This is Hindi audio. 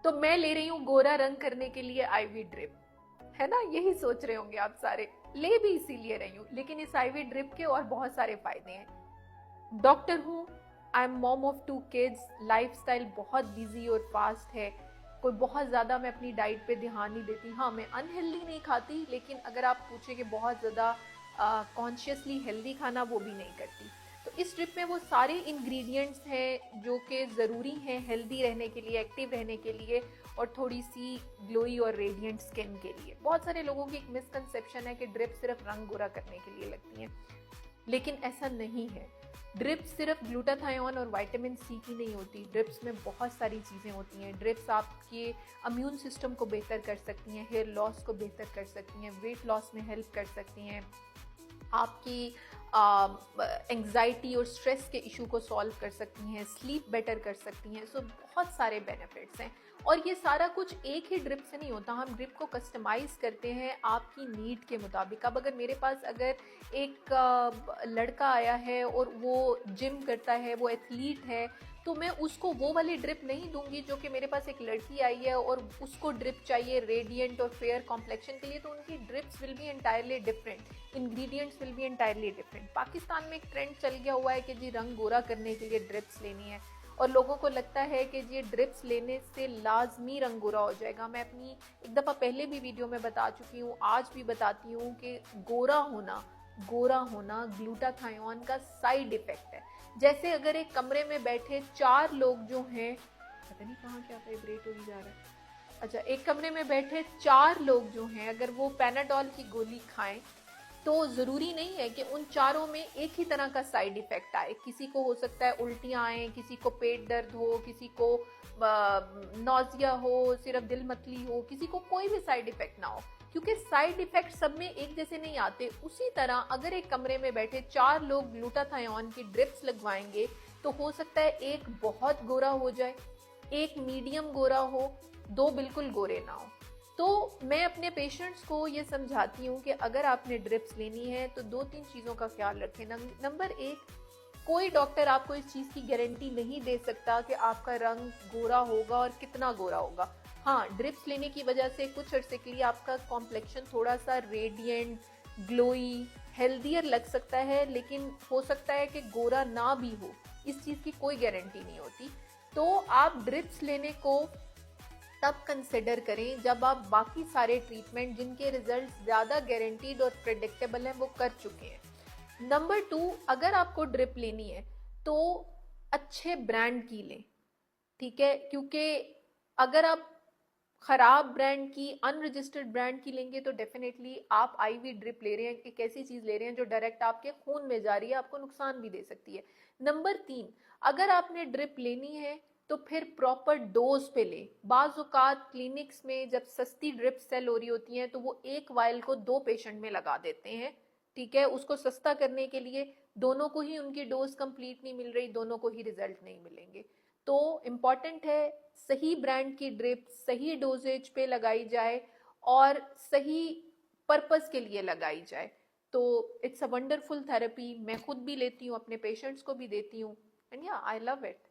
तो मैं ले रही हूँ गोरा रंग करने के लिए आईवी ड्रिप, है ना। यही सोच रहे होंगे आप सारे, ले भी इसीलिए रही हूँ। लेकिन इस आईवी ड्रिप के और बहुत सारे फायदे हैं। डॉक्टर हूँ, I am mom of 2 kids, lifestyle बहुत बिजी और फास्ट है, कोई बहुत ज़्यादा मैं अपनी डाइट पे ध्यान नहीं देती। हाँ, मैं अनहेल्दी नहीं खाती, लेकिन अगर आप पूछे कि बहुत ज़्यादा कॉन्शियसली हेल्दी खाना, वो भी नहीं करती। तो इस ट्रिप में वो सारे इंग्रेडिएंट्स हैं जो कि ज़रूरी हैं हेल्दी रहने के लिए, एक्टिव रहने के लिए, और थोड़ी सी ग्लोई और रेडिएंट स्किन के लिए। बहुत सारे लोगों की एक मिसकंसेप्शन है कि ड्रिप सिर्फ रंग गोरा करने के लिए लगती हैं, लेकिन ऐसा नहीं है। ड्रिप सिर्फ ग्लूटाथायोन और विटामिन सी की नहीं होती, ड्रिप्स में बहुत सारी चीज़ें होती हैं। ड्रिप्स आपके इम्यून सिस्टम को बेहतर कर सकती हैं, हेयर लॉस को बेहतर कर सकती हैं, वेट लॉस में हेल्प कर सकती हैं, आपकी एंग्जाइटी और स्ट्रेस के इशू को सॉल्व कर सकती हैं, स्लीप बेटर कर सकती हैं। सो बहुत सारे बेनिफिट्स हैं, और ये सारा कुछ एक ही ड्रिप से नहीं होता। हम ड्रिप को कस्टमाइज़ करते हैं आपकी नीड के मुताबिक। अब अगर मेरे पास अगर एक लड़का आया है और वो जिम करता है, वो एथलीट है, तो मैं उसको वो वाली ड्रिप नहीं दूंगी जो कि मेरे पास एक लड़की आई है और उसको ड्रिप चाहिए रेडिएंट और फेयर कॉम्प्लेक्शन के लिए। तो उनकी drips will be entirely different, ingredients will be entirely different. Pakistan में एक ट्रेंड चल गया हुआ है कि जी रंग गोरा करने के लिए ड्रिप्स लेनी है, और लोगों को लगता है कि ये ड्रिप्स लेने से लाजमी रंग गोरा हो जाएगा। मैं अपनी एक दफ़ा पहले भी वीडियो में बता चुकी हूँ, आज भी बताती हूँ कि गोरा होना ग्लूटाथायोन का साइड इफेक्ट है। जैसे अगर एक कमरे में बैठे 4 लोग जो हैं, पता नहीं कहाँ क्या वाइब्रेट हो जा रहा है, अच्छा, एक कमरे में बैठे 4 लोग जो हैं, अगर वो पैनाडॉल की गोली खाएं, तो ज़रूरी नहीं है कि उन चारों में एक ही तरह का साइड इफ़ेक्ट आए। किसी को हो सकता है उल्टियाँ आएँ, किसी को पेट दर्द हो, किसी को नौजिया हो, सिर्फ दिल मतली हो, किसी को कोई भी साइड इफ़ेक्ट ना हो, क्योंकि साइड इफ़ेक्ट सब में एक जैसे नहीं आते। उसी तरह अगर एक कमरे में बैठे 4 लोग ग्लूटाथायोन की ड्रिप्स लगवाएंगे, तो हो सकता है एक बहुत गोरा हो जाए, एक मीडियम गोरा हो, 2 बिल्कुल गोरे ना हो। तो मैं अपने पेशेंट्स को ये समझाती हूँ कि अगर आपने ड्रिप्स लेनी है तो 2-3 चीज़ों का ख्याल रखें। नंबर 1, कोई डॉक्टर आपको इस चीज़ की गारंटी नहीं दे सकता कि आपका रंग गोरा होगा और कितना गोरा होगा। हाँ, ड्रिप्स लेने की वजह से कुछ अरसे के लिए आपका कॉम्प्लेक्शन थोड़ा सा रेडिएंट, ग्लोई, हेल्दियर लग सकता है, लेकिन हो सकता है कि गोरा ना भी हो। इस चीज़ की कोई गारंटी नहीं होती। तो आप ड्रिप्स लेने को तब कंसिडर करें जब आप बाकी सारे ट्रीटमेंट जिनके रिजल्ट ज़्यादा गारंटीड और प्रेडिक्टेबल हैं वो कर चुके हैं। नंबर 2, अगर आपको ड्रिप लेनी है तो अच्छे ब्रांड की लें, ठीक है, क्योंकि अगर आप खराब ब्रांड की, अनरजिस्टर्ड ब्रांड की लेंगे तो डेफिनेटली आप आईवी ड्रिप ले रहे हैं, एक ऐसी चीज़ ले रहे हैं जो डायरेक्ट आपके खून में जा रही है, आपको नुकसान भी दे सकती है। नंबर 3, अगर आपने ड्रिप लेनी है तो फिर प्रॉपर डोज पे ले। बाज़ औक़ात क्लिनिक्स में जब सस्ती ड्रिप सेल हो रही होती हैं तो वो एक वायल को 2 पेशेंट में लगा देते हैं, ठीक है, उसको सस्ता करने के लिए। दोनों को ही उनकी डोज कंप्लीट नहीं मिल रही, दोनों को ही रिजल्ट नहीं मिलेंगे। तो इम्पॉर्टेंट है सही ब्रांड की ड्रिप सही डोजेज पे लगाई जाए और सही पर्पस के लिए लगाई जाए। तो इट्स अ वंडरफुल थेरेपी। मैं खुद भी लेती हूँ, अपने पेशेंट्स को भी देती हूँ, एंड या आई लव इट।